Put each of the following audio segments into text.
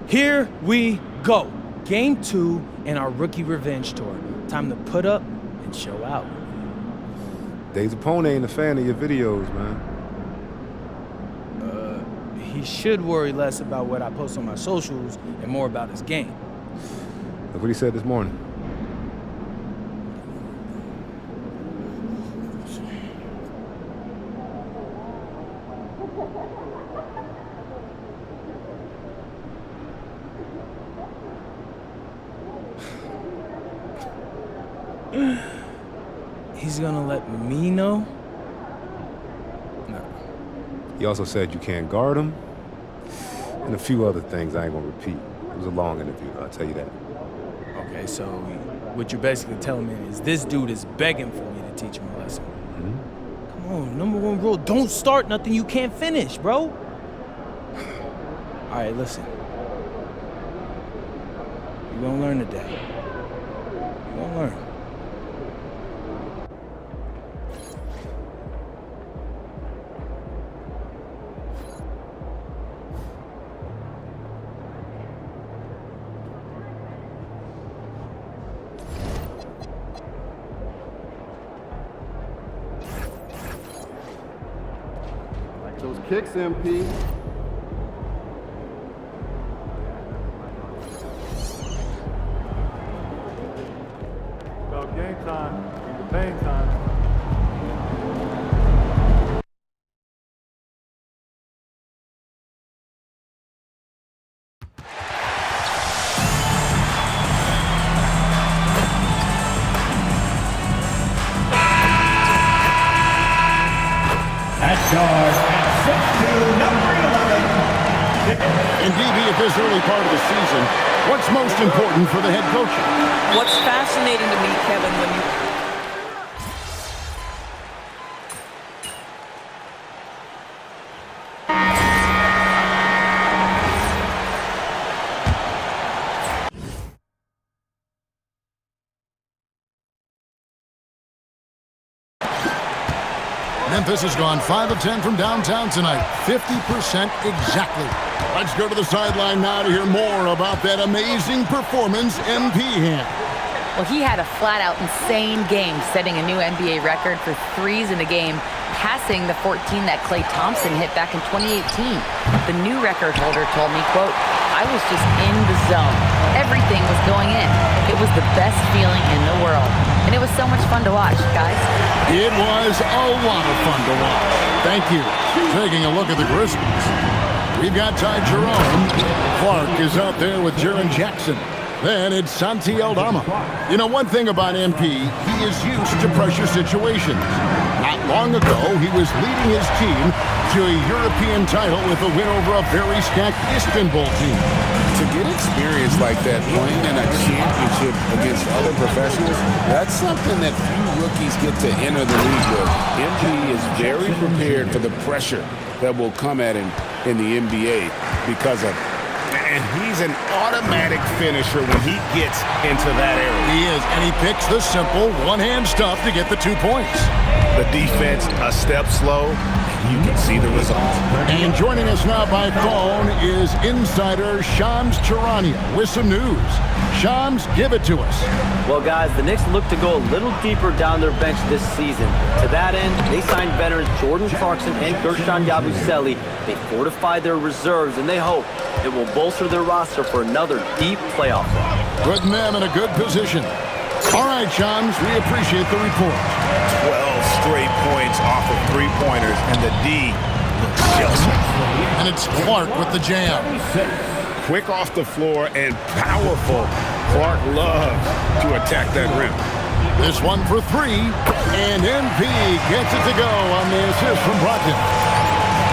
Here we go. Game 2 in our rookie revenge tour. Time to put up and show out. Dave's opponent ain't a fan of your videos, man. He should worry less about what I post on my socials and more about his game. Look what he said this morning. He's gonna let me know? No. He also said you can't guard him, and a few other things I ain't gonna repeat. It was a long interview, I'll tell you that. Okay, so what you're basically telling me is this dude is begging for me to teach him a lesson. Mm-hmm. Come on, number 1 rule, don't start nothing you can't finish, bro. All right, listen. You're gonna learn today. You're gonna learn. Those kicks, MP. About game time, pain time. At guard, at 6'2", number 11. And DB, at this early part of the season, what's most important for the head coach? What's fascinating to me, Kevin, when you... Memphis has gone 5 of 10 from downtown tonight. 50% exactly. Let's go to the sideline now to hear more about that amazing performance MP had. Well, he had a flat-out insane game, setting a new NBA record for threes in a game, passing the 14 that Klay Thompson hit back in 2018. The new record holder told me, quote, "I was just in the zone. Everything was going in. It was the best feeling in the world. And it was so much fun to watch, guys." It was a lot of fun to watch. Thank you. Taking a look at the Grizzlies. We've got Ty Jerome. Clark is out there with Jaren Jackson. Then it's Santi Aldama. You know, one thing about MP, he is used to pressure situations. Not long ago, he was leading his team to a European title with a win over a very stacked Istanbul team. To get experience like that, playing in a championship against other professionals, that's something that few rookies get to enter the league with. MP is very prepared for the pressure that will come at him in the NBA because of, and he's an automatic finisher when he gets into that area. He is, and he picks the simple one-hand stuff to get the 2 points. The defense a step slow, you can see the results. And joining us now by phone is insider Shams Charania with some news. Shams, give it to us. Well, guys, the Knicks look to go a little deeper down their bench this season. To that end, they signed veterans Jordan Clarkson and Gershon Yabusele. They fortified their reserves, and they hope it will bolster their roster for another deep playoff run. Putting them in a good position. All right, Shams, we appreciate the report. 12 straight points off of three-pointers, and the D looks just right. And it's Clark with the jam. Quick off the floor and powerful. Clark loves to attack that rim. This one for 3, and MP gets it to go on the assist from Brogdon.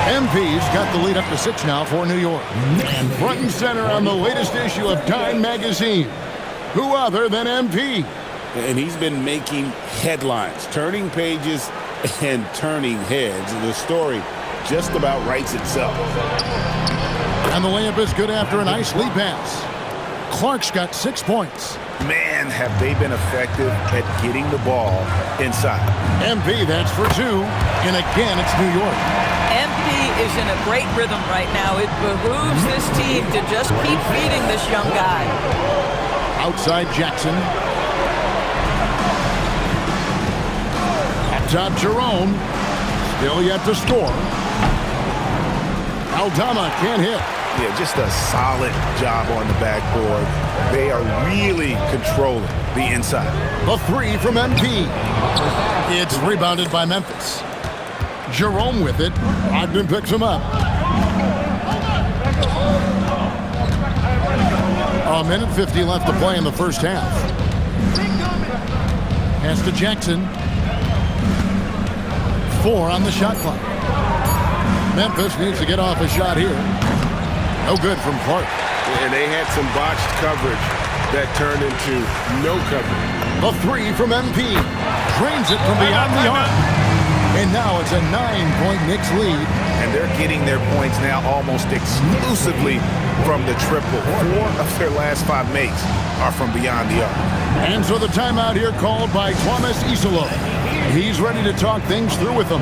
MP's got the lead up to 6 now for New York. And front and center on the latest issue of Time magazine. Who other than MP? And he's been making headlines, turning pages and turning heads. The story just about writes itself. And the layup is good after a nice lead pass. Clark's got 6 points. Man, have they been effective at getting the ball inside. MP, that's for 2. And again, it's New York. MP is in a great rhythm right now. It behooves this team to just keep feeding this young guy. Outside Jackson. Up top, Jerome. Still yet to score. Aldama can't hit. Yeah, just a solid job on the backboard. They are really controlling the inside. The 3 from MP. It's rebounded by Memphis. Jerome with it. Ogden picks him up. A minute 50 left to play in the first half. Pass to Jackson. 4 on the shot clock. Memphis needs to get off a shot here. No good from Clark. And they had some botched coverage that turned into no coverage. The 3 from MP. Drains it from beyond the arc. And now it's a 9-point Knicks lead. And they're getting their points now almost exclusively from the triple. 4 of their last 5 makes are from beyond the arc. And so the timeout here called by Thomas Isolo. He's ready to talk things through with them.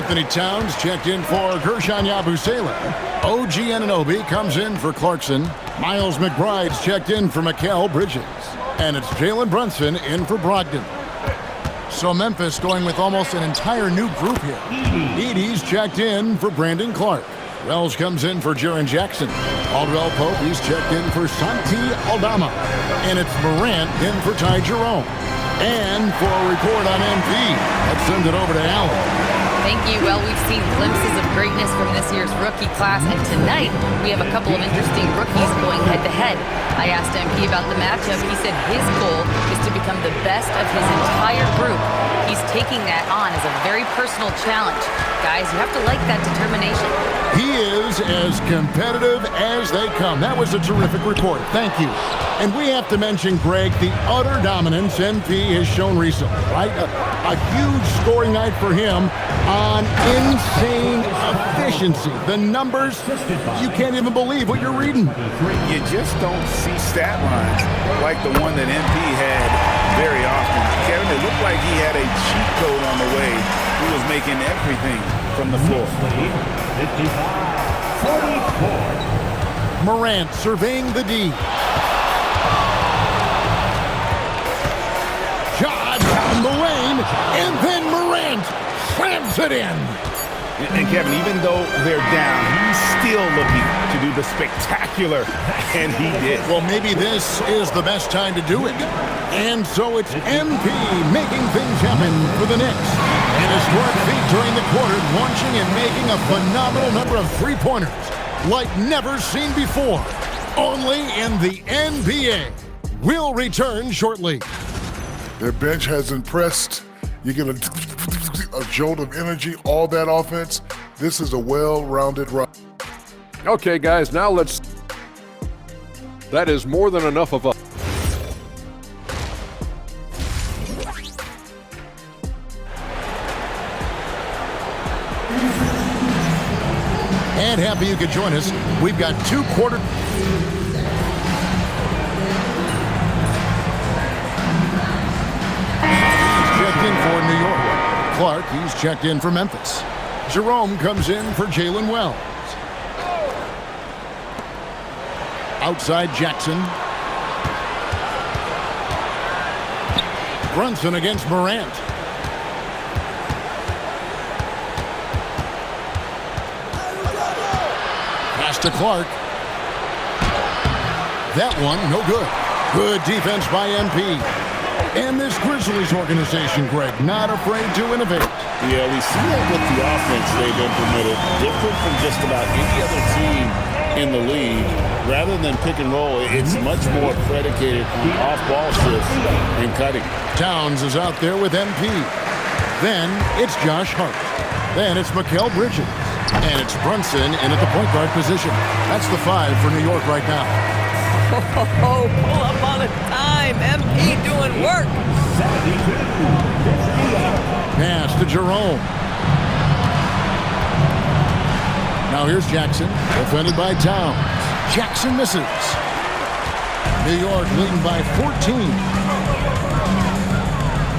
Anthony Towns checked in for Gershon Yabusele. OG Anunoby comes in for Clarkson. Miles McBride's checked in for Mikal Bridges. And it's Jalen Brunson in for Brogdon. So Memphis going with almost an entire new group here. Edey's checked in for Brandon Clark. Wells comes in for Jaren Jackson. Caldwell Pope, he's checked in for Santi Aldama. And it's Morant in for Ty Jerome. And for a report on MP, let's send it over to Allen. Thank you. Well, we've seen glimpses of greatness from this year's rookie class, and tonight we have a couple of interesting rookies going head-to-head. I asked MP about the matchup. He said his goal is to become the best of his entire group. He's taking that on as a very personal challenge. Guys, you have to like that determination. He is as competitive as they come. That was a terrific report. Thank you. And we have to mention, Greg, the utter dominance MP has shown recently, right? A huge scoring night for him on insane efficiency. The numbers, you can't even believe what you're reading. You just don't see stat lines like the one that MP had very often. Kevin, it looked like he had a cheat code on the way. He was making everything from the floor. 44. Morant surveying the D. Shot down the lane, and then Morant slams it in. And Kevin, even though they're down, he's still looking to do the spectacular, and he did. Well, maybe this is the best time to do it. And so it's MP making things happen for the Knicks. And his historic feat during the quarter, launching and making a phenomenal number of three-pointers like never seen before. Only in the NBA. We'll return shortly. Their bench has impressed. You get a jolt of energy, all that offense. This is a well-rounded run. Okay, guys, now let's... That is more than enough of us. And happy you could join us. We've got 2 quarter... Checked in for New York. Clark, he's checked in for Memphis. Jerome comes in for Jalen Wells. Outside Jackson. Brunson against Morant. Pass to Clark. That one, no good. Good defense by MP. And this Grizzlies organization, Greg, not afraid to innovate. Yeah, we see that with the offense they've implemented, different from just about any other team in the league. Rather than pick and roll, it's much more predicated on off-ball shifts and cutting. Towns is out there with MP. Then it's Josh Hart. Then it's Mikal Bridges. And it's Brunson in at the point guard position. That's the 5 for New York right now. Oh, pull up on a dime. MP doing work. Pass to Jerome. Now here's Jackson, defended by Towns. Jackson misses. New York leading by 14.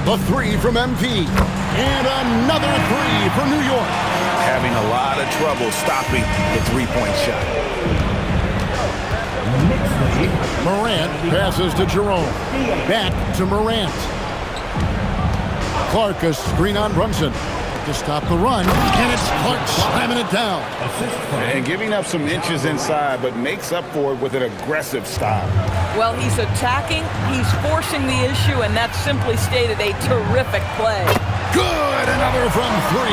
The 3 from MP. And another 3 for New York. Having a lot of trouble stopping the three-point shot. Morant passes to Jerome. Back to Morant. Clark, a screen on Brunson to stop the run. And it's Clark slamming it down. And giving up some inches inside, but makes up for it with an aggressive stop. Well, he's attacking, he's forcing the issue, and that's simply stated a terrific play. Good, another from 3.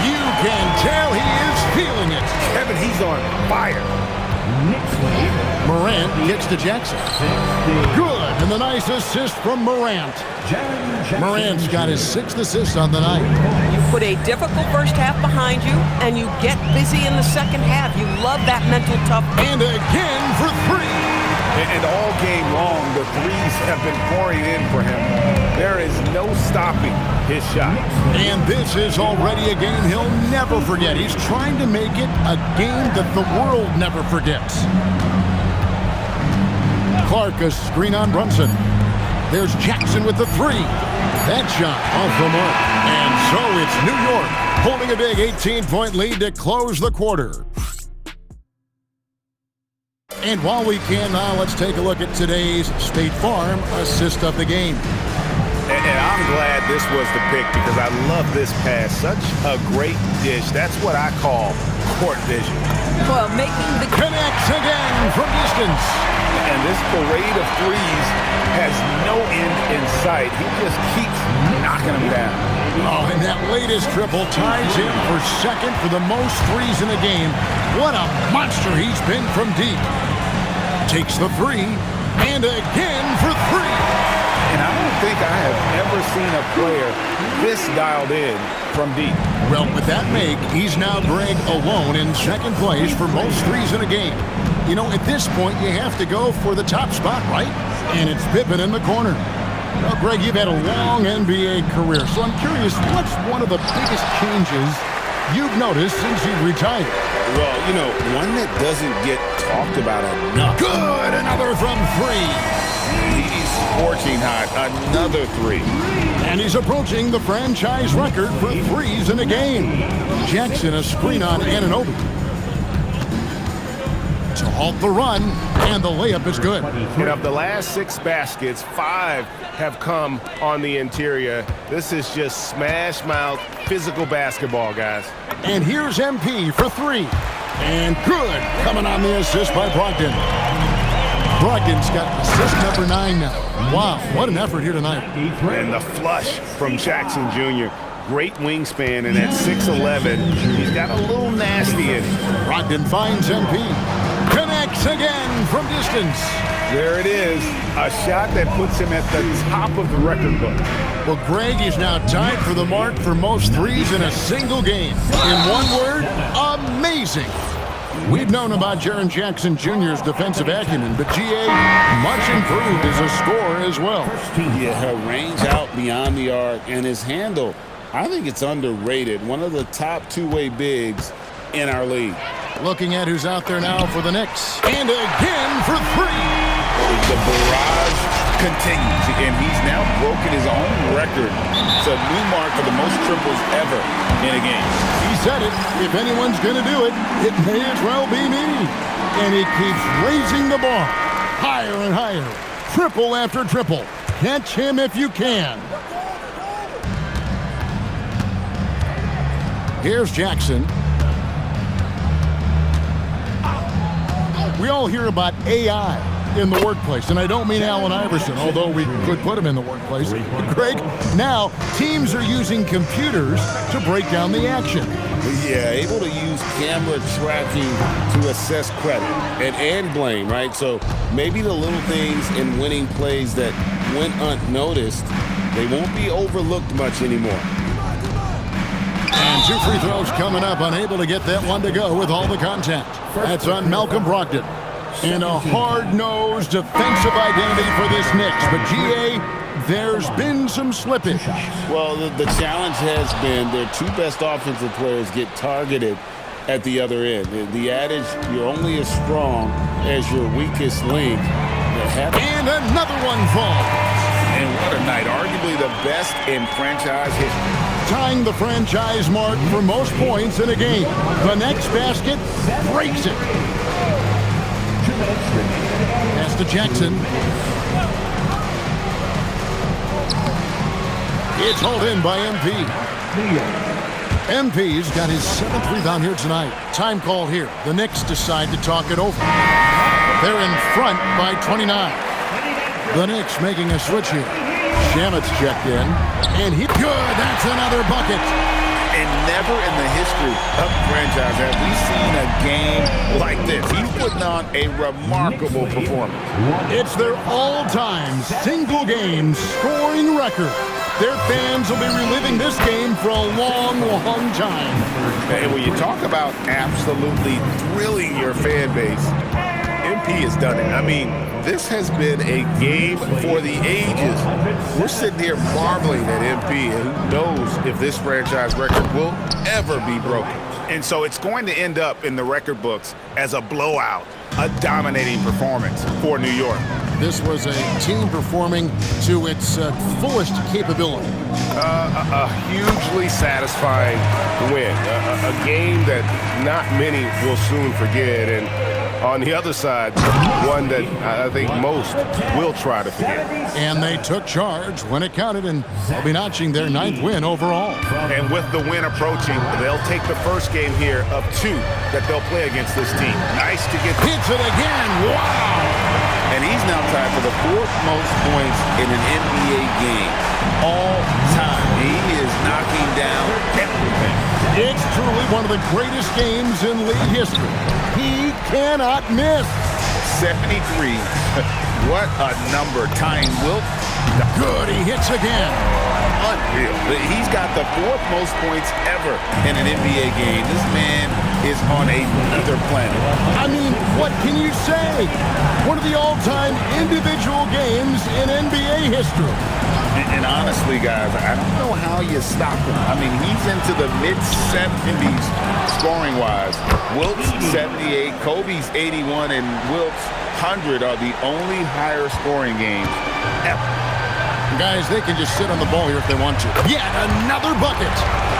You can tell he is feeling it. Kevin, he's on fire. Morant gets to Jackson. Good, and the nice assist from Morant. Morant's got his 6th assist on the night. You put a difficult first half behind you, and you get busy in the second half. You love that mental toughness. And again for 3. And all game long, the threes have been pouring in for him. There is no stopping his shot. And this is already a game he'll never forget. He's trying to make it a game that the world never forgets. Clark, a screen on Brunson. There's Jackson with the 3. That shot off the mark. And so it's New York holding a big 18-point lead to close the quarter. And while we can now, let's take a look at today's State Farm assist of the game. And I'm glad this was the pick because I love this pass. Such a great dish. That's what I call court vision. Well, making the connects again from distance. And this parade of threes has no end in sight. He just keeps knocking them down. Oh, and that latest triple ties him for second for the most threes in the game. What a monster he's been from deep. Takes the 3, and again for 3. And I don't think I have ever seen a player this dialed in from deep. Well, with that make, he's now, Greg, alone in second place for most threes in a game. You know, at this point, you have to go for the top spot, right? And it's Pippen in the corner. Well, Greg, you've had a long NBA career, so I'm curious, what's one of the biggest changes you've noticed since you've retired? Well, you know, one that doesn't get talked about enough. Good, another from 3. He's scorching hot, another 3. And he's approaching the franchise record for threes in a game. Jackson, a screen on Anunoby to halt the run, and the layup is good. And of the last 6 baskets, 5 have come on the interior. This is just smash mouth physical basketball, guys. And here's MP for 3. And good, coming on the assist by Brogdon. Brogdon's got assist number 9 now. Wow, what an effort here tonight. And the flush from Jackson Jr. Great wingspan, and at 6'11", he's got a little nasty in him. Brogdon finds MP. Connects again from distance. There it is, a shot that puts him at the top of the record book. Well, Greg is now tied for the mark for most threes in a single game. In one word, amazing. We've known about Jaren Jackson Jr.'s defensive acumen, but GA, much improved as a scorer as well. Yeah, range out beyond the arc, and his handle, I think it's underrated. One of the top two-way bigs in our league. Looking at who's out there now for the Knicks. And again for 3. The barrage continues, and he's now broken his own record. It's a new mark for the most triples ever in a game. He said it. If anyone's going to do it, it may as well be me. And he keeps raising the bar higher and higher. Triple after triple. Catch him if you can. Here's Jackson. We all hear about AI in the workplace, and I don't mean Allen Iverson, although we could put him in the workplace. Greg, now teams are using computers to break down the action. Yeah, able to use camera tracking to assess credit and blame, right? So maybe the little things in winning plays that went unnoticed, they won't be overlooked much anymore. And 2 free throws coming up, unable to get that one to go with all the contact. That's on Malcolm Brogdon. And a hard-nosed defensive identity for this Knicks. But, G.A., there's been some slippage. Well, the challenge has been their 2 best offensive players get targeted at the other end. The adage, you're only as strong as your weakest link. And another one falls. And what a night. Arguably the best in franchise history. Tying the franchise mark for most points in a game. The next basket breaks it. Pass to Jackson. It's hauled in by MP. MP's got his 7th rebound here tonight. Time call here. The Knicks decide to talk it over. They're in front by 29. The Knicks making a switch here. Shamet's checked in, and he good. That's another bucket. And never in the history of the franchise have we seen a game like this. He's putting on a remarkable performance. It's their all-time single-game scoring record. Their fans will be reliving this game for a long, long time. And when you talk about absolutely thrilling your fan base, MP has done it. I mean, this has been a game for the ages. We're sitting here marveling at MP, and who knows if this franchise record will ever be broken. And so it's going to end up in the record books as a blowout, a dominating performance for New York. This was a team performing to its fullest capability. A hugely satisfying win. A game that not many will soon forget. And on the other side, one that I think most will try to forget. And they took charge when it counted, and they'll be notching their 9th win overall. And with the win approaching, they'll take the first game here of 2 that they'll play against this team. Nice to get... Hits it again. Wow! And he's now tied for the 4th most points in an NBA game all time. He is knocking down everything. It's truly one of the greatest games in league history. He cannot miss. 73. What a number. Tying Wilt. Good. He hits again. Unreal. He's got the 4th most points ever in an NBA game. This man is on another planet. I mean, what can you say? One of the all-time individual games in NBA history. And honestly, guys, I don't know how you stop him. I mean, he's into the mid-70s scoring-wise. Wilt's 78, Kobe's 81, and Wilt's 100 are the only higher scoring games ever. Guys, they can just sit on the ball here if they want to. Yet another bucket.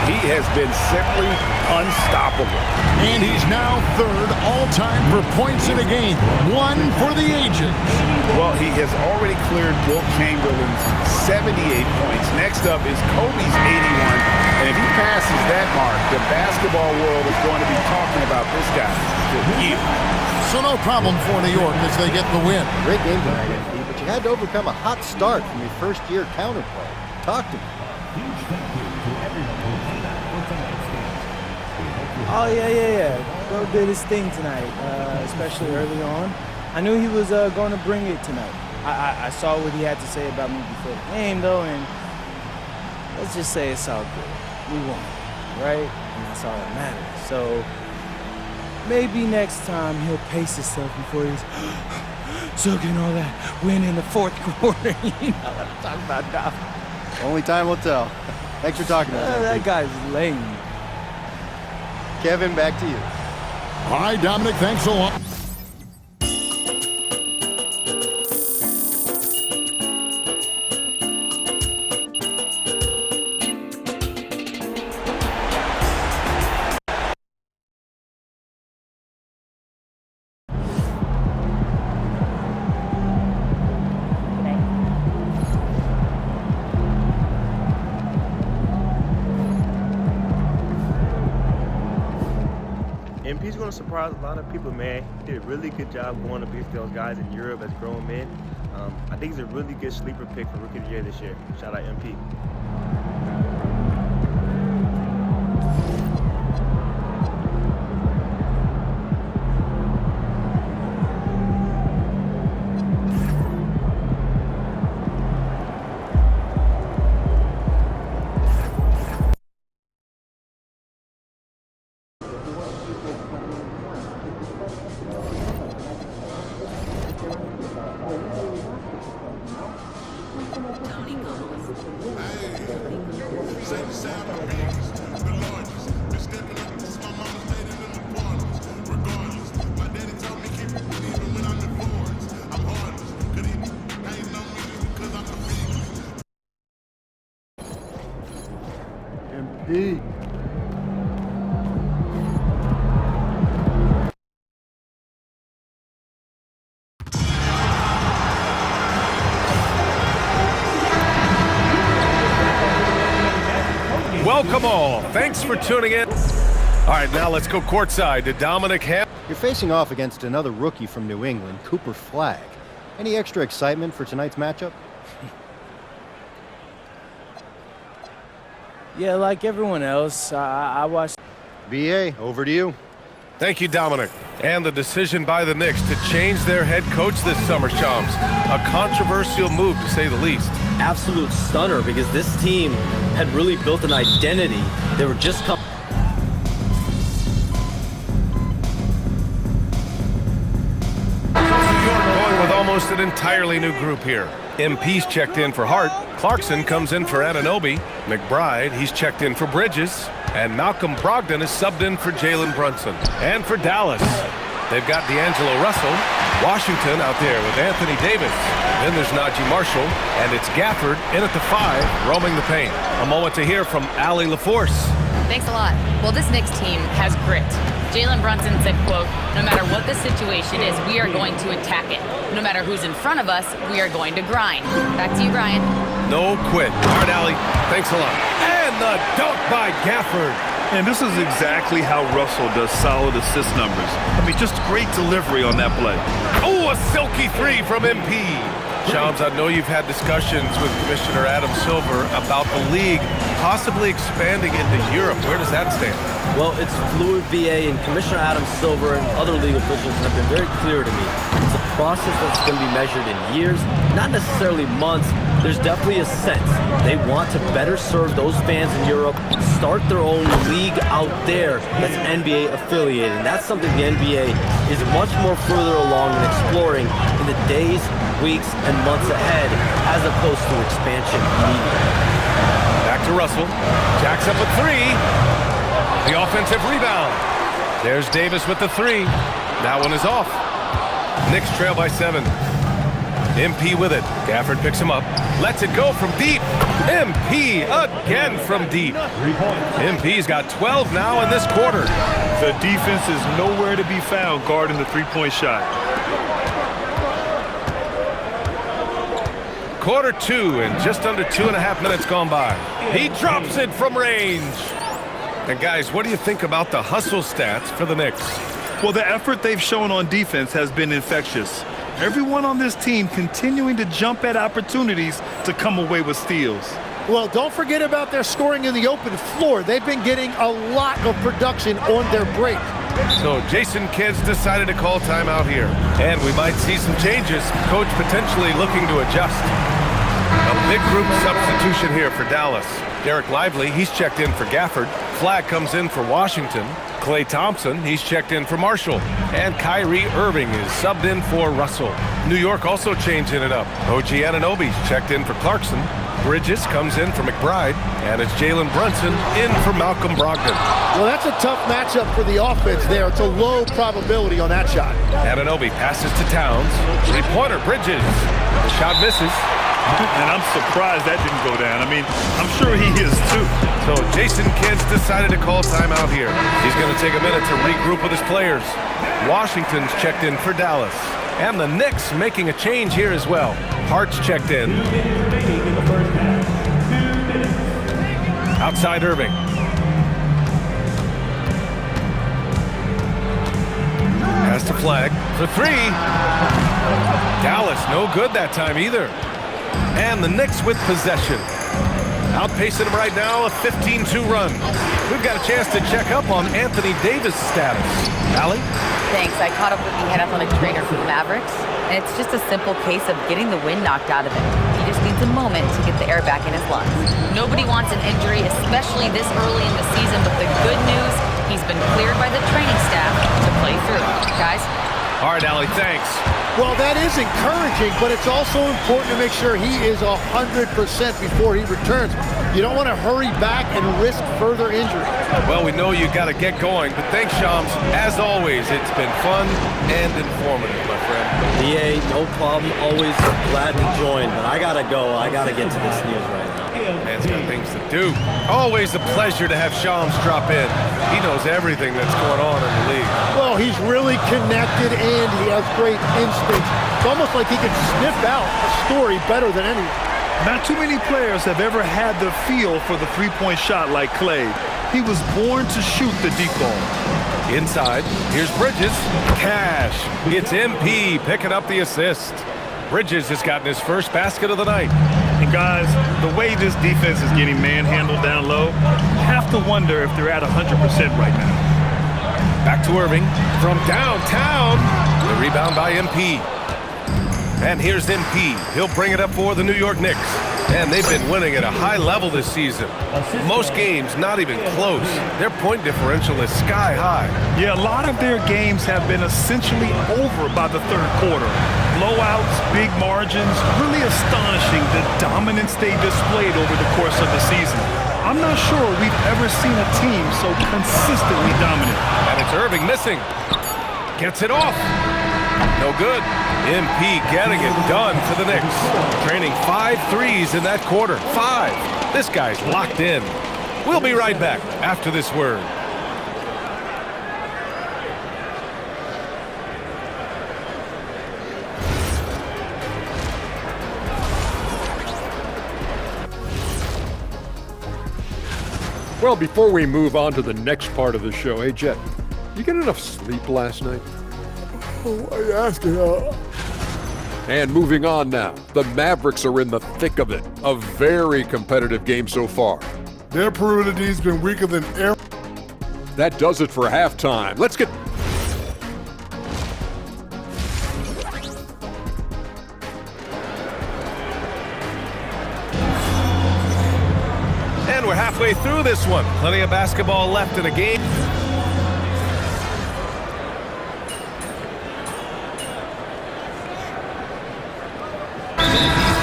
He has been simply unstoppable. And he's now 3rd all-time for points in a game. 1 for the ages. Well, he has already cleared Wilt Chamberlain's 78 points. Next up is Kobe's 81. And if he passes that mark, the basketball world is going to be talking about this guy for years. So no problem for New York as they get the win. Great game tonight, MP, but you had to overcome a hot start from your first-year counterplay. Talk to me. Oh, yeah. Bro did his thing tonight, especially early on. I knew he was going to bring it tonight. I saw what he had to say about me before the game, though, and let's just say it's all good. We won, right? And that's all that matters. So maybe next time he'll pace himself before he's sucking all that win in the 4th quarter. You know what I'm talking about now. Only time will tell. Thanks for talking to us. That guy's lame. Kevin, back to you. All right, Dominic, thanks a lot. MP's going to surprise a lot of people, man. He did a really good job going against those guys in Europe as grown men. I think he's a really good sleeper pick for Rookie of the Year this year. Shout out MP. MP. Welcome all. Thanks for tuning in. All right, now let's go courtside to Dominic Ham. You're facing off against another rookie from New England, Cooper Flagg. Any extra excitement for tonight's matchup? Yeah, like everyone else, I watched. BA, over to you. Thank you, Dominic. And the decision by the Knicks to change their head coach this summer, Shams. A controversial move, to say the least. Absolute stunner, because this team had really built an identity. They were just coming. Going with almost an entirely new group here. MP's checked in for Hart. Clarkson comes in for Anunoby. McBride, he's checked in for Bridges. And Malcolm Brogdon is subbed in for Jalen Brunson. And for Dallas, they've got D'Angelo Russell. Washington out there with Anthony Davis. Then there's Najee Marshall. And it's Gafford in at the 5, roaming the paint. A moment to hear from Allie LaForce. Thanks a lot. Well, this Knicks team has grit. Jalen Brunson said, quote, "No matter what the situation is, we are going to attack it. No matter who's in front of us, we are going to grind." Back to you, Brian. No quit. All right, Allie. Thanks a lot. And the dunk by Gafford. And this is exactly how Russell does solid assist numbers. I mean, just great delivery on that play. Oh, a silky 3 from MP. Shams, I know you've had discussions with Commissioner Adam Silver about the league possibly expanding into Europe. Where does that stand? Well, it's fluid, BA, and Commissioner Adam Silver and other league officials have been very clear to me. It's a process that's going to be measured in years, not necessarily months. There's definitely a sense they want to better serve those fans in Europe, start their own league out there that's NBA affiliated. And that's something the NBA is much more further along in exploring in the days, weeks, and months ahead, as opposed to expansion immediately. Back to Russell. Jacks up with 3. The offensive rebound. There's Davis with the 3. That one is off. Knicks trail by 7. MP with it. Gafford picks him up. Lets it go from deep. MP again from deep. MP's got 12 now in this quarter. The defense is nowhere to be found guarding the three-point shot. Quarter 2 and just under 2.5 minutes gone by. He drops it from range. And guys, what do you think about the hustle stats for the Knicks? Well, the effort they've shown on defense has been infectious. Everyone on this team continuing to jump at opportunities to come away with steals. Well, don't forget about their scoring in the open floor. They've been getting a lot of production on their break. So Jason Kidd's decided to call timeout here. And we might see some changes. Coach potentially looking to adjust. A big group substitution here for Dallas. Derek Lively, he's checked in for Gafford. Flagg comes in for Washington. Klay Thompson, he's checked in for Marshall. And Kyrie Irving is subbed in for Russell. New York also changing it up. OG Anunoby's checked in for Clarkson. Bridges comes in for McBride. And it's Jalen Brunson in for Malcolm Brogdon. Well, that's a tough matchup for the offense there. It's a low probability on that shot. Anunoby passes to Towns. Three-pointer, Bridges. The shot misses. And I'm surprised that didn't go down. I mean, I'm sure he is too. So Jason Kidd's decided to call timeout here. He's going to take a minute to regroup with his players. Washington's checked in for Dallas. And the Knicks making a change here as well. Hart's checked in. Outside Irving. flag for three. Dallas, no good that time either. And the Knicks with possession. Outpacing them right now, a 15-2 run. We've got a chance to check up on Anthony Davis' status. Allie? Thanks. I caught up with the head athletic trainer for the Mavericks, and it's just a simple case of getting the wind knocked out of him. He just needs a moment to get the air back in his lungs. Nobody wants an injury, especially this early in the season, but the good news, he's been cleared by the training staff to play through. Guys? All right, Allie, thanks. Well, that is encouraging, but it's also important to make sure he is 100% before he returns. You don't want to hurry back and risk further injury. Well, we know you got to get going, but thanks, Shams. As always, it's been fun and informative, my friend. DA, no problem. Always glad to join, but I got to go. I got to get to this news right now. Man's got things to do. Always a pleasure to have Shams drop in. He knows everything that's going on in the league. Well, he's really connected and he has great instincts. It's almost like he can sniff out a story better than anyone. Not too many players have ever had the feel for the three-point shot like Clay. He was born to shoot the deep ball. Inside, here's Bridges. Cash. It's MP picking up the assist. Bridges has gotten his first basket of the night. And guys, the way this defense is getting manhandled down low, you have to wonder if they're at 100% right now. Back to Irving from downtown. The rebound by MP. And here's MP. He'll bring it up for the New York Knicks. And they've been winning at a high level this season. Most games not even close. Their point differential is sky high. Yeah, a lot of their games have been essentially over by the third quarter. Blowouts, big margins, really astonishing the dominance they displayed over the course of the season. I'm not sure we've ever seen a team so consistently dominant. And it's Irving missing. Gets it off. No good. MP getting it done for the Knicks. Training 5 threes in that quarter. 5. This guy's locked in. We'll be right back after this word. Well, before we move on to the next part of the show, hey, Jet, you get enough sleep last night? Why are you asking? And moving on now, the Mavericks are in the thick of it. A very competitive game so far. Their perimeter D's been weaker than ever. That does it for halftime. Let's get... And we're halfway through this one. Plenty of basketball left in the game.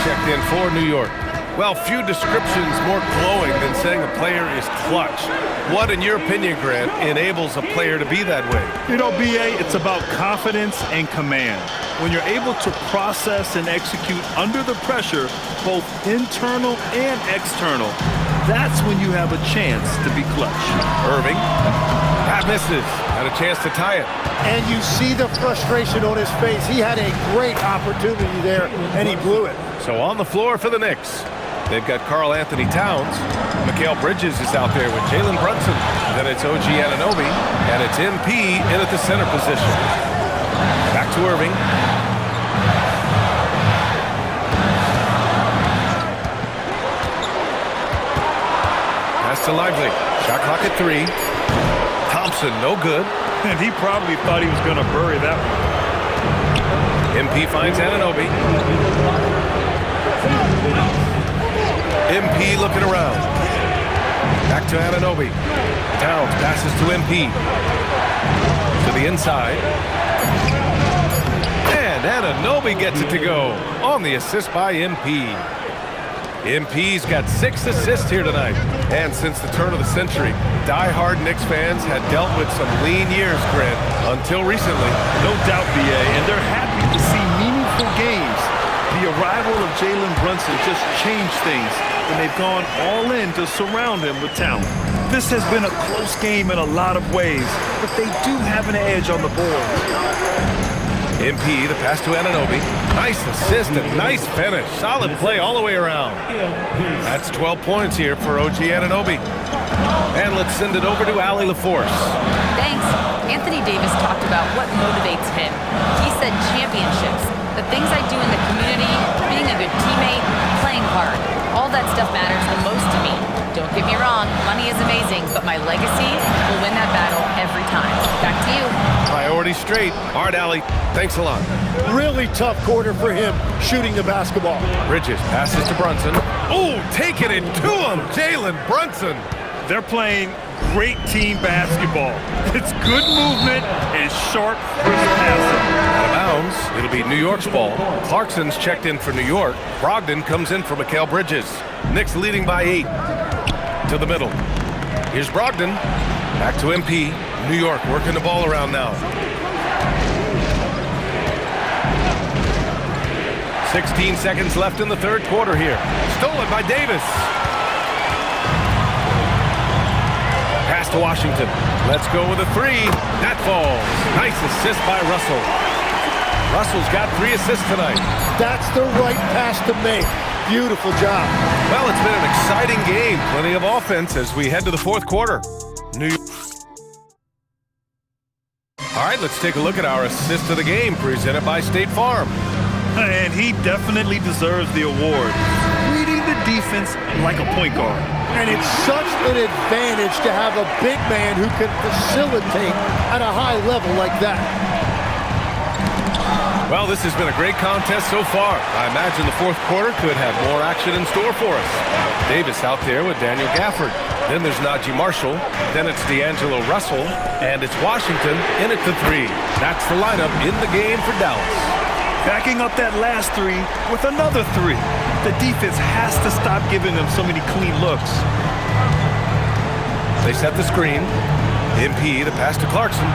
Checked in for New York. Well, few descriptions more glowing than saying a player is clutch. What, in your opinion, Grant, enables a player to be that way? You know, BA, it's about confidence and command. When you're able to process and execute under the pressure, both internal and external, that's when you have a chance to be clutch. Irving. That misses. Had a chance to tie it. And you see the frustration on his face. He had a great opportunity there, and he blew it. So on the floor for the Knicks, they've got Karl Anthony Towns. Mikal Bridges is out there with Jalen Brunson. Then it's OG Anunoby, and it's MP in at the center position. Back to Irving. Pass to Lively. Shot clock at 3. Thompson, no good. And he probably thought he was going to bury that one. MP finds Anunoby. MP looking around. Back to Anunoby. Towns passes to MP. To the inside. And Anunoby gets it to go on the assist by MP. MP's got 6 assists here tonight. And since the turn of the century, die-hard Knicks fans had dealt with some lean years, Grant, until recently. No doubt, BA, and they're happy to see meaningful games. The arrival of Jalen Brunson just changed things, and they've gone all in to surround him with talent. This has been a close game in a lot of ways, but they do have an edge on the board. MP, the pass to Anunoby. Nice assist and nice finish. Solid play all the way around. That's 12 points here for OG Anunoby. And let's send it over to Allie LaForce. Thanks. Anthony Davis talked about what motivates him said championships. The things I do in the community, being a good teammate, playing hard, all that stuff matters the most to me. Don't get me wrong, money is amazing, but my legacy will win that battle every time. Back to you. Priority straight. Hard alley. Thanks a lot. Really tough quarter for him shooting the basketball. Bridges passes to Brunson. Oh, taking it to him, Jalen Brunson. They're playing great team basketball. It's good movement and sharp, crisp passing. Out of bounds. It'll be New York's ball. Clarkson's checked in for New York. Brogdon comes in for Mikal Bridges. Knicks leading by 8. To the middle. Here's Brogdon. Back to MP. New York working the ball around now. 16 seconds left in the third quarter here. Stolen by Davis. Pass to Washington. Let's go with a 3. That falls. Nice assist by Russell. Russell's got 3 assists tonight. That's the right pass to make. Beautiful job. Well, it's been an exciting game. Plenty of offense as we head to the fourth quarter. New York. All right, let's take a look at our assist of the game presented by State Farm. And he definitely deserves the award. Reading the defense like a point guard. And it's such an advantage to have a big man who can facilitate at a high level like that. Well, this has been a great contest so far. I imagine the fourth quarter could have more action in store for us. Davis out there with Daniel Gafford. Then there's Najee Marshall. Then it's D'Angelo Russell. And it's Washington in at the 3. That's the lineup in the game for Dallas. Backing up that last 3 with another 3. The defense has to stop giving them so many clean looks. They set the screen. MP, the pass to Clarkson.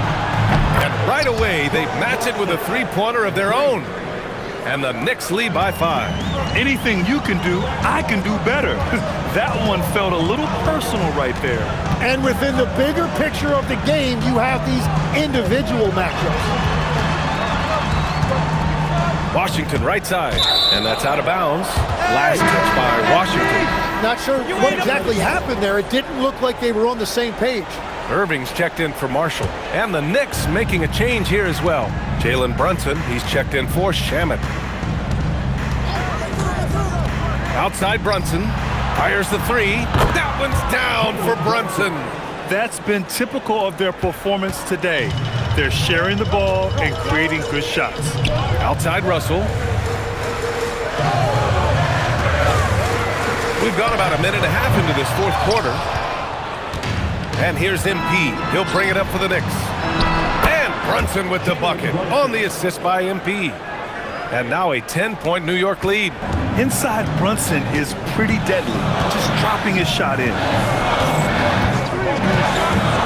And right away, they match it with a three-pointer of their own. And the Knicks lead by 5. Anything you can do, I can do better. That one felt a little personal right there. And within the bigger picture of the game, you have these individual matchups. Washington right side, and that's out of bounds. Last touch by Washington. Not sure what exactly happened there. It didn't look like they were on the same page. Irving's checked in for Marshall, and the Knicks making a change here as well. Jalen Brunson, he's checked in for Shamet. Outside Brunson, fires the 3. That one's down for Brunson. That's been typical of their performance today. They're sharing the ball and creating good shots. Outside Russell. We've gone about a minute and a half into this fourth quarter. And here's MP. He'll bring it up for the Knicks. And Brunson with the bucket on the assist by MP. And now a 10-point New York lead. Inside Brunson is pretty deadly, just dropping his shot in.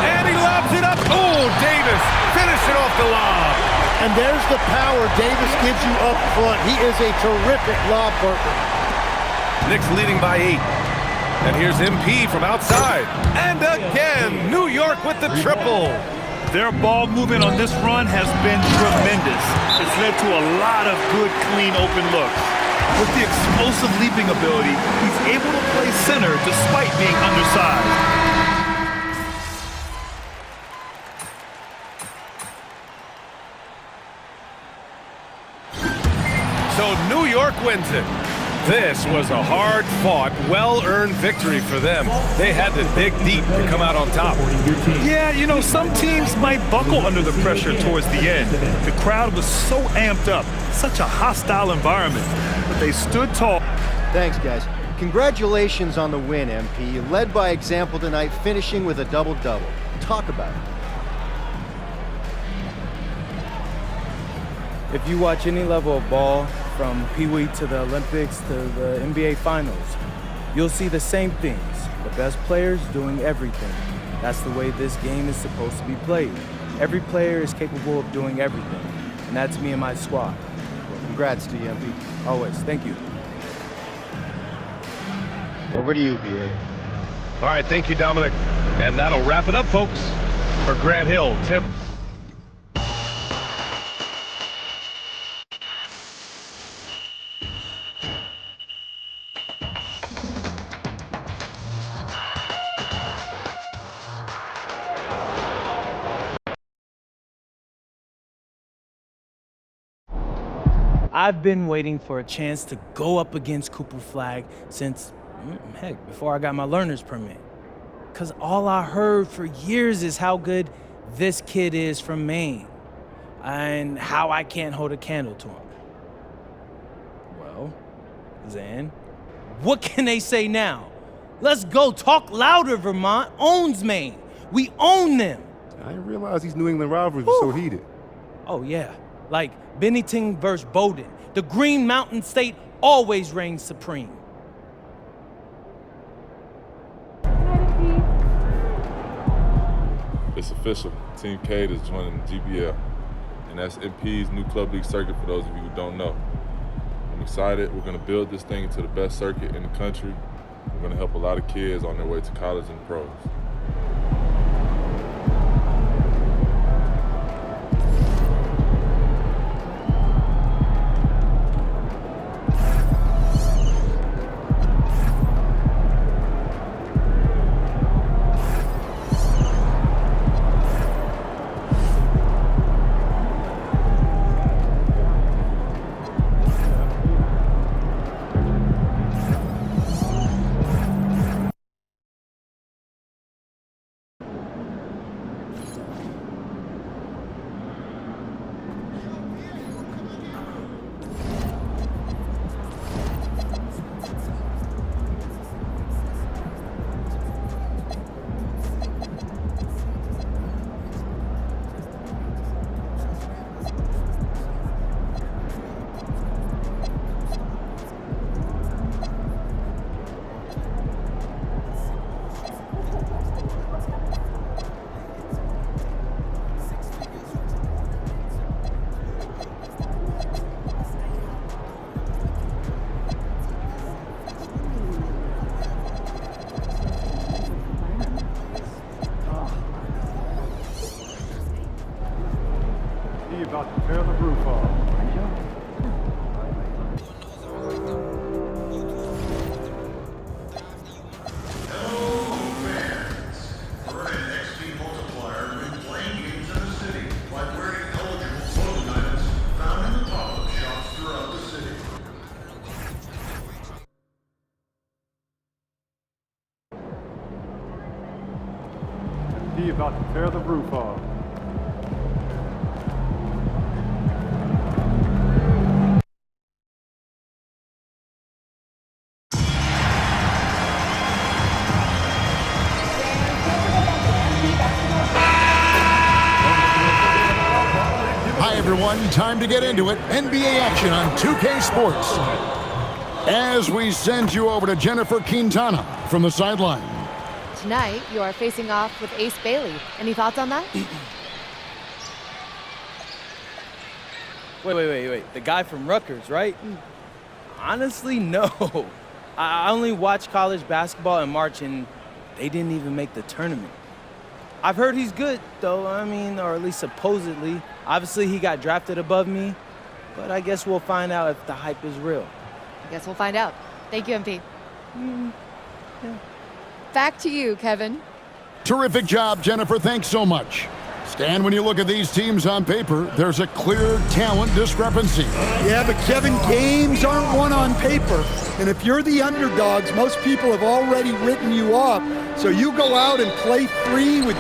And he lobs it up. Oh, Davis finishing off the lob. And there's the power Davis gives you up front. He is a terrific lob partner. Knicks leading by 8. And here's MP from outside. And again, New York with the triple. Their ball movement on this run has been tremendous. It's led to a lot of good, clean, open looks. With the explosive leaping ability, he's able to play center despite being undersized. So New York wins it. This was a hard-fought, well-earned victory for them. They had to dig deep to come out on top. Yeah, you know, some teams might buckle under the pressure towards the end. The crowd was so amped up, such a hostile environment, but they stood tall. Thanks, guys. Congratulations on the win, MP. You led by example tonight, finishing with a double-double. Talk about it. If you watch any level of ball, from Pee Wee to the Olympics to the NBA Finals, you'll see the same things. The best players doing everything. That's the way this game is supposed to be played. Every player is capable of doing everything, and that's me and my squad. Well, congrats to you, MP. Always. Thank you. Over to you, BA. All right, thank you, Dominic. And that'll wrap it up, folks. For Grant Hill, Tim. I've been waiting for a chance to go up against Cooper Flagg since, heck, before I got my learner's permit. Because all I heard for years is how good this kid is from Maine and how I can't hold a candle to him. Well, Zan, what can they say now? Let's go. Talk louder, Vermont owns Maine. We own them. I didn't realize these New England rivalries were so heated. Oh, yeah. Like Bennington versus Bowdoin. The Green Mountain State always reigns supreme. It's official. Team K is joining the GBL. And that's MP's new club league circuit for those of you who don't know. I'm excited. We're going to build this thing into the best circuit in the country. We're going to help a lot of kids on their way to college and pros. About to tear the roof off. He about to tear the roof off. Everyone, time to get into it. NBA action on 2K Sports. As we send you over to Jennifer Quintana from the sideline. Tonight, you are facing off with Ace Bailey. Any thoughts on that? Wait. The guy from Rutgers, right? Honestly, no. I only watched college basketball in March, and they didn't even make the tournament. I've heard he's good, though. I mean, or at least supposedly. Obviously, he got drafted above me, but I guess we'll find out if the hype is real. I guess we'll find out. Thank you, MP. Yeah. Back to you, Kevin. Terrific job, Jennifer. Thanks so much. Stan, when you look at these teams on paper, there's a clear talent discrepancy. Yeah, but Kevin, games aren't won on paper. And if you're the underdogs, most people have already written you off. So you go out and play free with...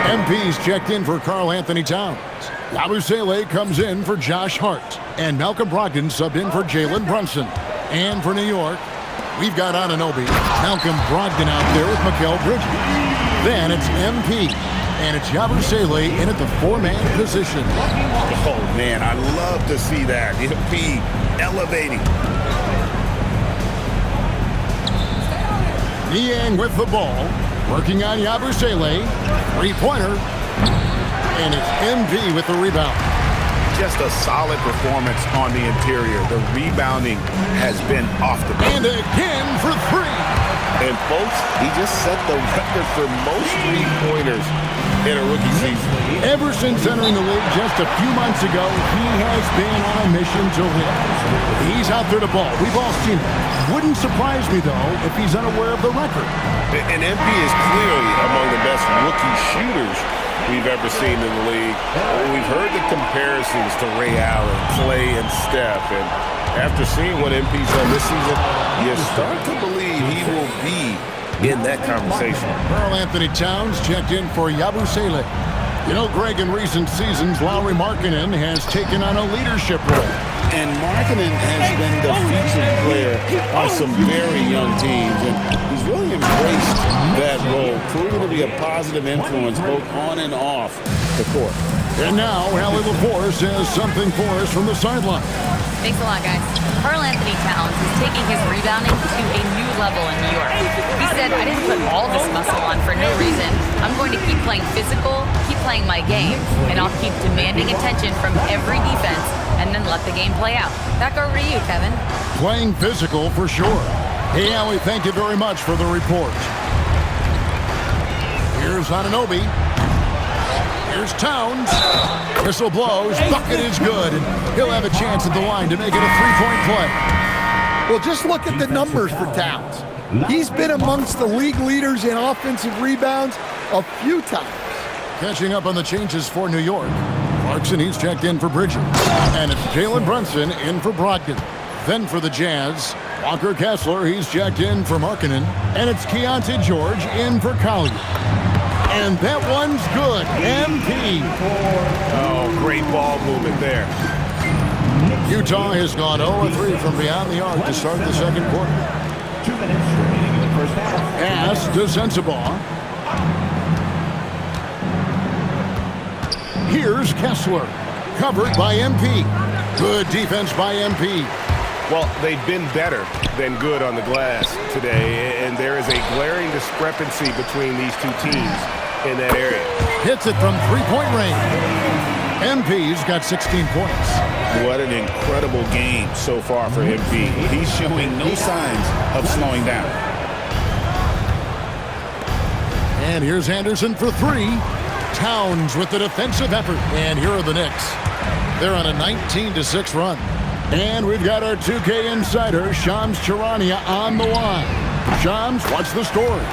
MP's checked in for Karl Anthony Towns. Yabusele comes in for Josh Hart. And Malcolm Brogdon subbed in for Jalen Brunson. And for New York, we've got Anunoby, Malcolm Brogdon out there with Mikal Bridges. Then it's MP. And it's Yabusele in at the four-man position. Oh, man, I love to see that. MP elevating. Niang with the ball. Working on Yabusele. Three-pointer. And it's MP with the rebound. Just a solid performance on the interior. The rebounding has been off the board. And again for three. And folks, he just set the record for most three-pointers in a rookie season. Ever since entering the league just a few months ago, he has been on a mission to win. He's out there to ball. We've all seen it. Wouldn't surprise me, though, if he's unaware of the record. And MP is clearly among the best rookie shooters we've ever seen in the league. We've heard the comparisons to Ray Allen, Clay, and Steph. And after seeing what MP's done this season, you start to believe he will be in that conversation. Karl Anthony Towns checked in for Yabusele. You know, Greg, in recent seasons, Lauri Markkanen has taken on a leadership role. And Markkanen has been the featured player on some very young teams, and he's really embraced that role, proving to be a positive influence both on and off the court. And now, Allie LaForce has something for us from the sideline. Thanks a lot, guys. Karl Anthony Towns is taking his rebounding to a new level in New York. He said, I didn't put all this muscle on for no reason. I'm going to keep playing physical, keep playing my game, and I'll keep demanding attention from every defense and then let the game play out. Back over to you, Kevin. Playing physical for sure. Hey, Allie, thank you very much for the report. Here's Anunoby. Here's Towns. Whistle blows. Bucket is good. And he'll have a chance at the line to make it a three-point play. Well, just look at the numbers for Towns. He's been amongst the league leaders in offensive rebounds a few times. Catching up on the changes for New York. Clarkson, he's checked in for Bridges. And it's Jalen Brunson in for Brogdon. Then for the Jazz, Walker Kessler, he's checked in for Markkanen. And it's Keontae George in for Collier. And that one's good. MP. Oh, great ball movement there. Utah has gone 0-3 from beyond the arc to start the second quarter. 2 minutes remaining in the first half. Pass to Sensabaugh. Here's Kessler. Covered by MP. Good defense by MP. Well, they've been better than good on the glass today, and there is a glaring discrepancy between these two teams in that area. Hits it from three-point range. MP's got 16 points. What an incredible game so far for MP. He's showing no signs of slowing down. And here's Anderson for three. Towns with the defensive effort. And here are the Knicks. They're on a 19-6 run. And we've got our 2K insider, Shams Charania, on the line. Shams, what's the story?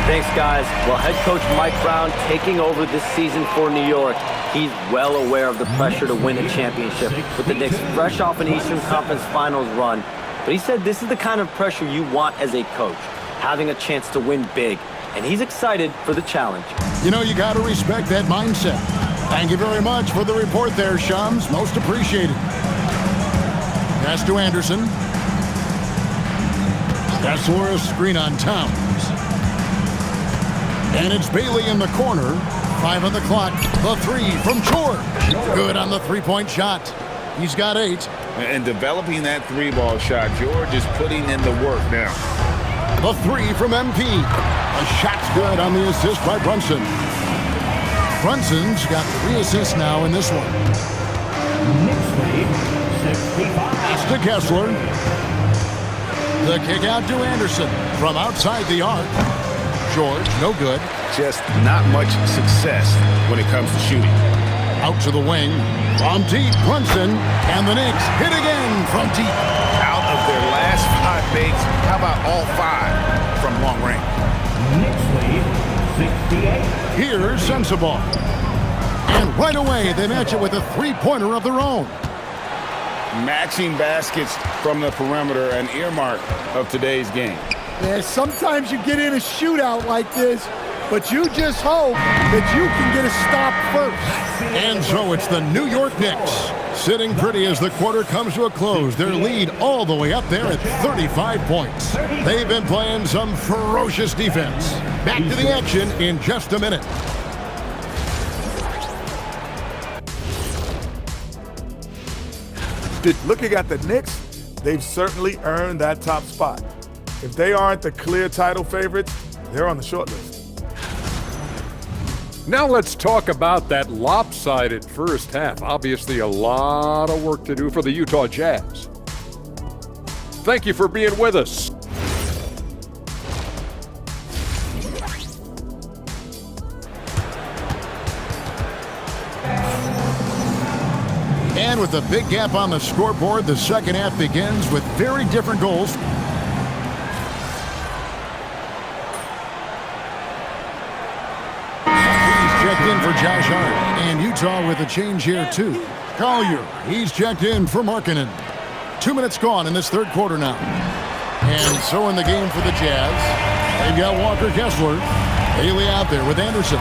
Thanks, guys. Well, head coach Mike Brown taking over this season for New York. He's well aware of the pressure to win a championship with the Knicks fresh off an Eastern Conference Finals run. But he said this is the kind of pressure you want as a coach, having a chance to win big. And he's excited for the challenge. You know, you got to respect that mindset. Thank you very much for the report there, Shams. Most appreciated. Pass to Anderson. Kessler, a screen on Towns. And it's Bailey in the corner. 5 on the clock. The three from George. Good on the three-point shot. He's got 8. And developing that three-ball shot, George is putting in the work now. The three from MP. A shot's good on the assist by Brunson. Brunson's got 3 assists now in this one. It's to Kessler. The kick out to Anderson from outside the arc. George, no good. Just not much success when it comes to shooting. Out to the wing. From deep, Brunson. And the Knicks hit again from deep. Out of their last 5 makes, how about all 5 from long range? Knicks lead 68. Here's Sensabaugh. And right away, they match it with a three-pointer of their own. Matching baskets from the perimeter, an earmark of today's game. Yeah, sometimes you get in a shootout like this, but you just hope that you can get a stop first. And so it's the New York Knicks sitting pretty as the quarter comes to a close. Their lead all the way up there at 35 points. They've been playing some ferocious defense. Back to the action in just a minute. Looking at the Knicks, they've certainly earned that top spot. If they aren't the clear title favorites, they're on the short list. Now let's talk about that lopsided first half. Obviously a lot of work to do for the Utah Jazz. Thank you for being with us. And with a big gap on the scoreboard, the second half begins with very different goals. He's checked in for Josh Hart. And Utah with a change here, too. Collier, he's checked in for Markkanen. 2 minutes gone in this third quarter now. And so in the game for the Jazz, they've got Walker Kessler. Bailey out there with Anderson.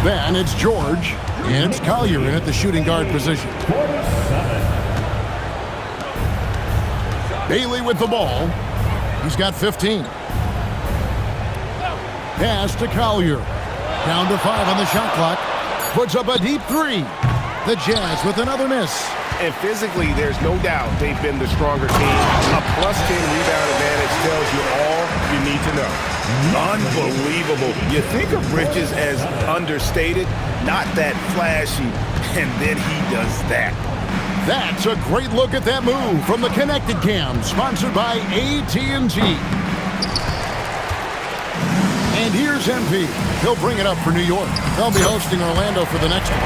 Then it's George. And it's Collier in at the shooting guard position. Bailey with the ball. He's got 15. Pass to Collier. Down to 5 on the shot clock. Puts up a deep three. The Jazz with another miss. And physically, there's no doubt they've been the stronger team. A plus 10 rebound advantage tells you all you need to know. Unbelievable. You think of Bridges as understated, not that flashy, and then he does that. That's a great look at that move from the Connected Cam, sponsored by AT&T. And here's MP. He'll bring it up for New York. They'll be hosting Orlando for the next one.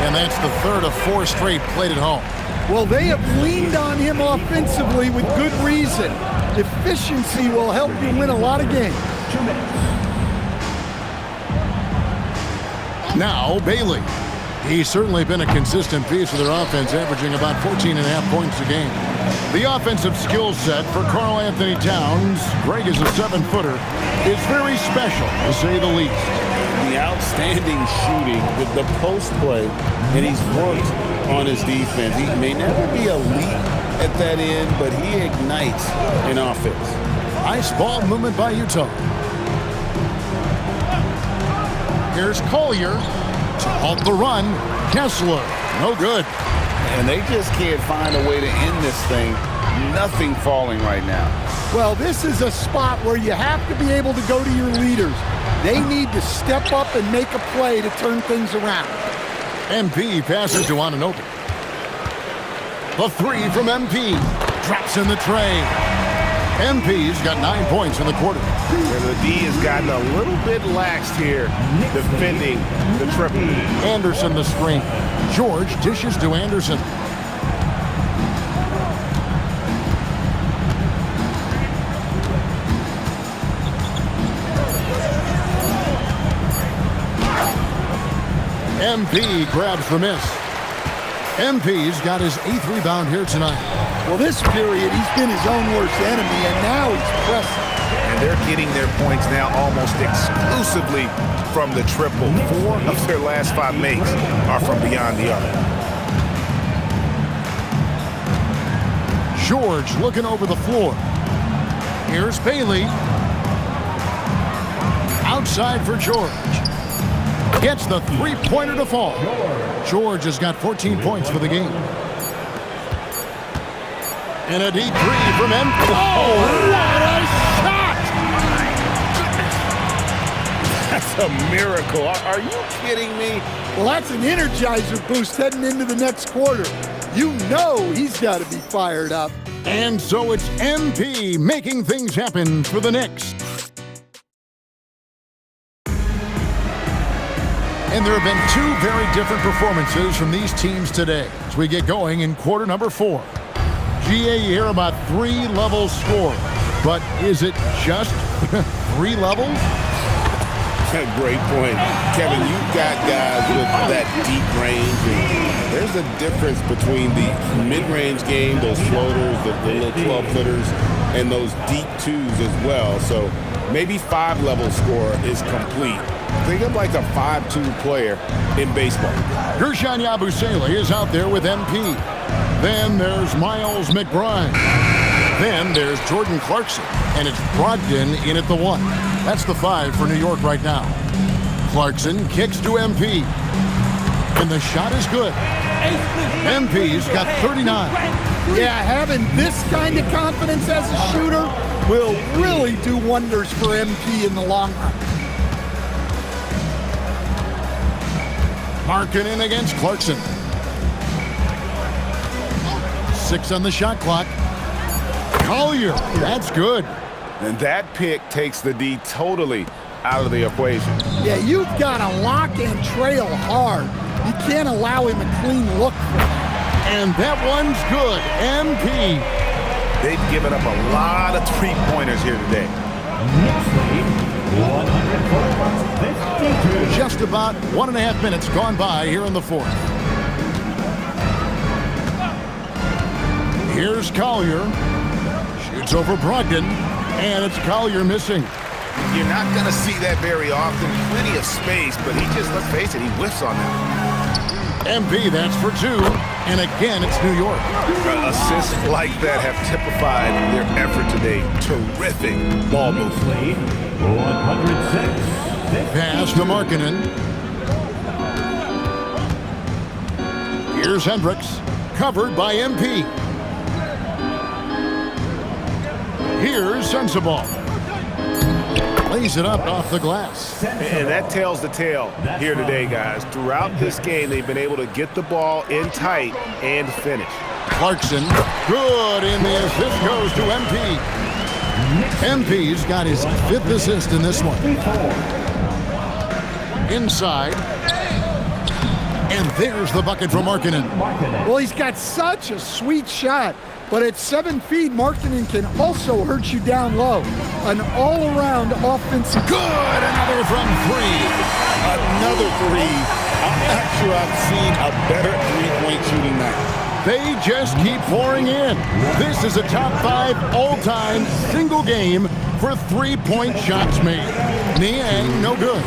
And that's the third of 4 straight played at home. Well, they have leaned on him offensively with good reason. Efficiency will help you win a lot of games. Now, Bailey. He's certainly been a consistent piece of their offense, averaging about 14.5 points a game. The offensive skill set for Karl Anthony Towns, Greg is a 7-footer, is very special, to say the least. The outstanding shooting with the post play, and he's worked on his defense. He may never be elite at that end, but he ignites an offense. Nice ball movement by Utah. Here's Collier. To halt the run, Kessler, no good. And they just can't find a way to end this thing. Nothing falling right now. Well, this is a spot where you have to be able to go to your leaders. They need to step up and make a play to turn things around. MP passes to Anunoby. The three from MP. Drops in the tray. MP's got 9 points in the quarter. And the D has gotten a little bit laxed here defending the triple. Anderson the screen. George dishes to Anderson. MP grabs the miss. MP's got his 8th rebound here tonight. Well, this period, he's been his own worst enemy, and now he's pressing. And they're getting their points now almost exclusively from the triple. 4 of their last 5 makes are from beyond the arc. George looking over the floor. Here's Bailey. Outside for George. Gets the three-pointer to fall. George has got 14 points for the game. And a deep three from him. Oh, what a shot! That's a miracle. Are you kidding me? Well, that's an energizer boost heading into the next quarter. You know he's got to be fired up. And so it's MP making things happen for the Knicks. And there have been 2 very different performances from these teams today as we get going in quarter number 4. GA, you hear about 3 levels score, but is it just 3 levels? Great point. Kevin, you've got guys with that deep range. And there's a difference between the mid-range game, those floaters, the little 12-footers, and those deep 2s as well. So maybe 5-level score is complete. Think of like a 5-2 player in baseball. Gershon Yabusele is out there with MP. Then there's Miles McBride. Then there's Jordan Clarkson. And it's Brogdon in at the 1. That's the 5 for New York right now. Clarkson kicks to MP. And the shot is good. MP's got 39. Yeah, having this kind of confidence as a shooter will really do wonders for MP in the long run. Markkanen against Clarkson. 6 on the shot clock. Collier, that's good. And that pick takes the D totally out of the equation. Yeah, you've got to lock and trail hard. You can't allow him a clean look for that. And that one's good. MP. They've given up a lot of three-pointers here today. Just about 1.5 minutes gone by here in the fourth. Here's Collier. Shoots over Brogdon, and it's Collier missing. You're not going to see that very often. Plenty of space, but he just, let's face it, he whiffs on that. MP, that's for 2. And again, it's New York. Assists like that have typified their effort today. Terrific ball movement. 106. Pass to Markkanen. Here's Hendricks, covered by MP. Here's Sensabaugh. Lays it up off the glass. And that tells the tale here today, guys. Throughout this game, they've been able to get the ball in tight and finish. Clarkson, good, and the assist goes to MP. MP's got his 5th assist in this one. Inside. And there's the bucket from Markkanen. Well, he's got such a sweet shot, but at 7 feet, Markkanen can also hurt you down low. An all-around offensive. Good, another from 3. Another 3. I'm not sure I've seen a better three-point shooting night. They just keep pouring in. This is a top 5 all-time single game for three-point shots made. Niang, no good.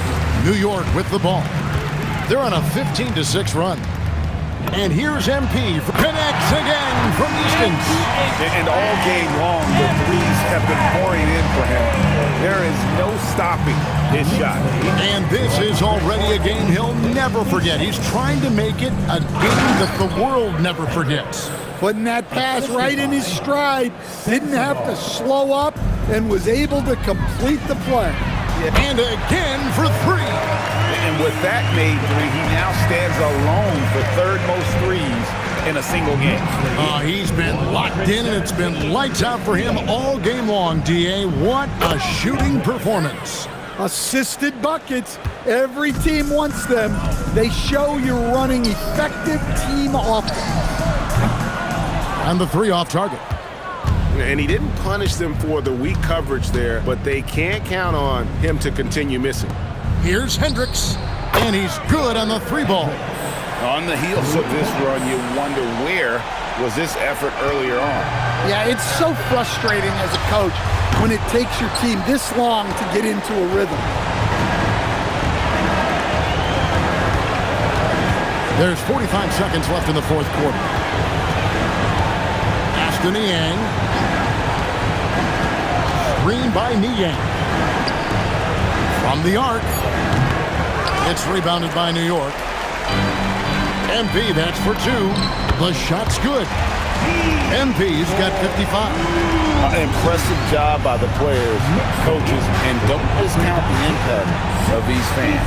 New York with the ball. They're on a 15-6 run. And here's MP. Connects again from distance. And all game long, the threes have been pouring in for him. There is no stopping his shot. And this is already a game he'll never forget. He's trying to make it a game that the world never forgets. Putting that pass right in his stride. Didn't have to slow up and was able to complete the play. And again for 3. And with that made 3, he now stands alone for 3rd most threes in a single game. He's been locked in, and it's been lights out for him all game long, D.A. What a shooting performance. Assisted buckets. Every team wants them. They show you're running effective team offense. And the 3 off target. And he didn't punish them for the weak coverage there, but they can't count on him to continue missing. Here's Hendricks, and he's good on the 3 ball. On the heels of this run, you wonder where was this effort earlier on. Yeah, it's so frustrating as a coach when it takes your team this long to get into a rhythm. There's 45 seconds left in the 4th quarter. Pass to Niang. Screen by Niang. From the arc. It's rebounded by New York. MP, that's for 2. The shot's good. MP's got 55. Impressive job by the players, coaches, and don't discount the impact of these fans.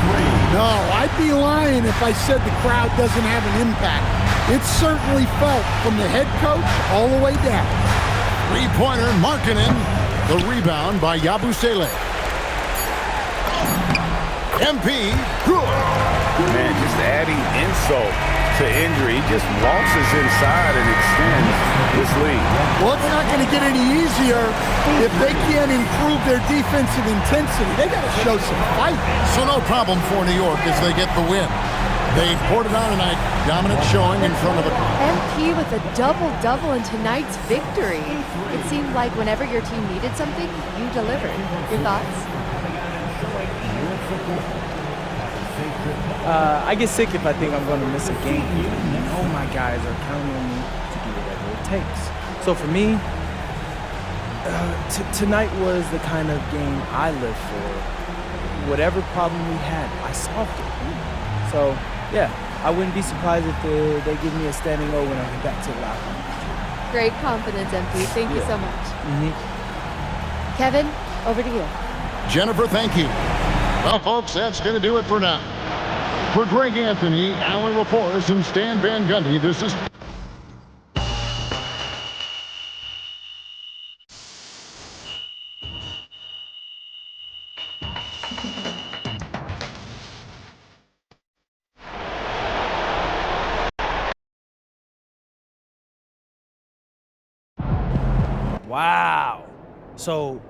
No, I'd be lying if I said the crowd doesn't have an impact. It's certainly felt from the head coach all the way down. 3-pointer, Markkanen. The rebound by Yabusele. MP, good. Man, just adding insult to injury. He just waltzes inside and extends this lead. Well, it's not going to get any easier if they can't improve their defensive intensity. They got to show some fight. So no problem for New York as they get the win. They poured it on tonight. Dominant showing in front of the... MP with a double-double in tonight's victory. It seemed like whenever your team needed something, you delivered. Your thoughts? I get sick if I think I'm going to miss a game. You know my guys are counting on me to do whatever it takes. So for me, tonight was the kind of game I live for. Whatever problem we had, I solved it. So, yeah, I wouldn't be surprised if they give me a standing O when I get back to the locker room. Great confidence, MP. Thank you so much. Kevin, over to you. Jennifer, thank you. Well, folks, that's going to do it for now. For Greg Anthony, Alan Laporte, and Stan Van Gundy, this is... Wow. So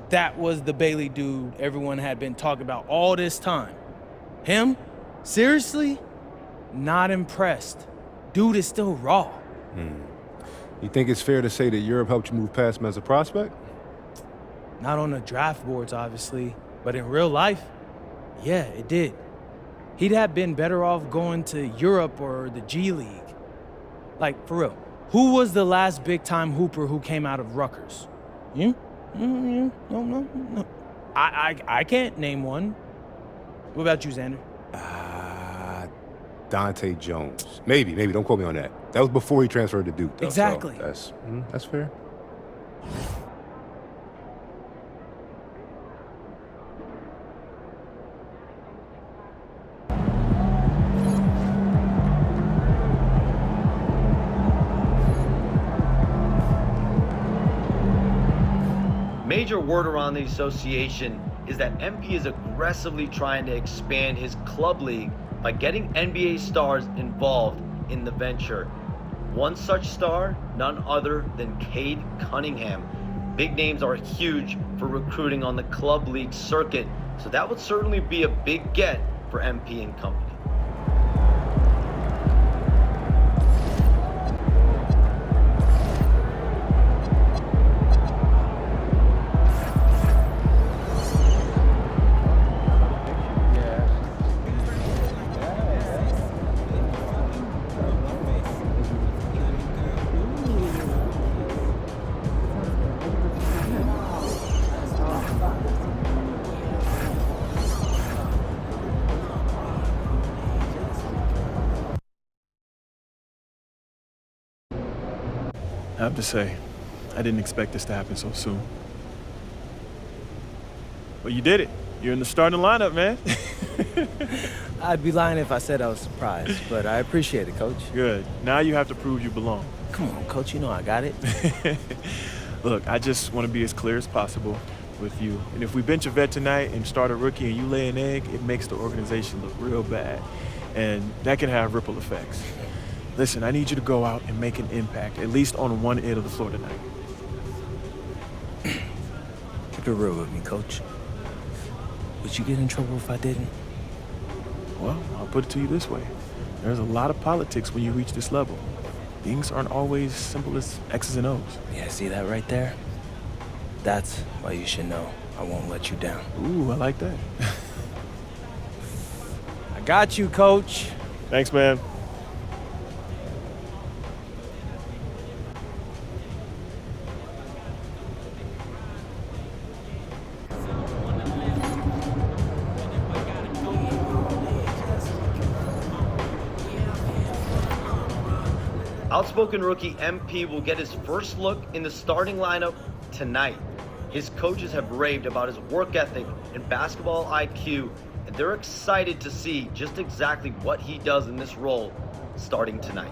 that was the Bailey dude everyone had been talking about all this time. Him? Seriously? Not impressed. Dude is still raw. You think it's fair to say that Europe helped you move past him as a prospect? Not on the draft boards, obviously, but in real life, yeah, it did. He'd have been better off going to Europe or the G League. Like, for real, who was the last big-time hooper who came out of Rutgers? You? No. I can't name one. What about you, Xander? Dante Jones. Maybe. Don't quote me on that. That was before he transferred to Duke, though. Exactly. So that's fair. Major word around the association is that MP is aggressively trying to expand his club league by getting NBA stars involved in the venture. One such star, none other than Cade Cunningham. Big names are huge for recruiting on the club league circuit, so that would certainly be a big get for MP and company. I have to say, I didn't expect this to happen so soon. But you did it. You're in the starting lineup, man. I'd be lying if I said I was surprised, but I appreciate it, Coach. Good. Now you have to prove you belong. Come on, Coach, you know I got it. Look, I just want to be as clear as possible with you. And if we bench a vet tonight and start a rookie and you lay an egg, it makes the organization look real bad. And that can have ripple effects. Listen, I need you to go out and make an impact, at least on one end of the floor tonight. Keep it real with me, Coach. Would you get in trouble if I didn't? Well, I'll put it to you this way. There's a lot of politics when you reach this level. Things aren't always simple as X's and O's. Yeah, see that right there? That's why you should know I won't let you down. Ooh, I like that. I got you, Coach. Thanks, man. Outspoken rookie MP will get his first look in the starting lineup tonight. His coaches have raved about his work ethic and basketball IQ, and they're excited to see just exactly what he does in this role starting tonight.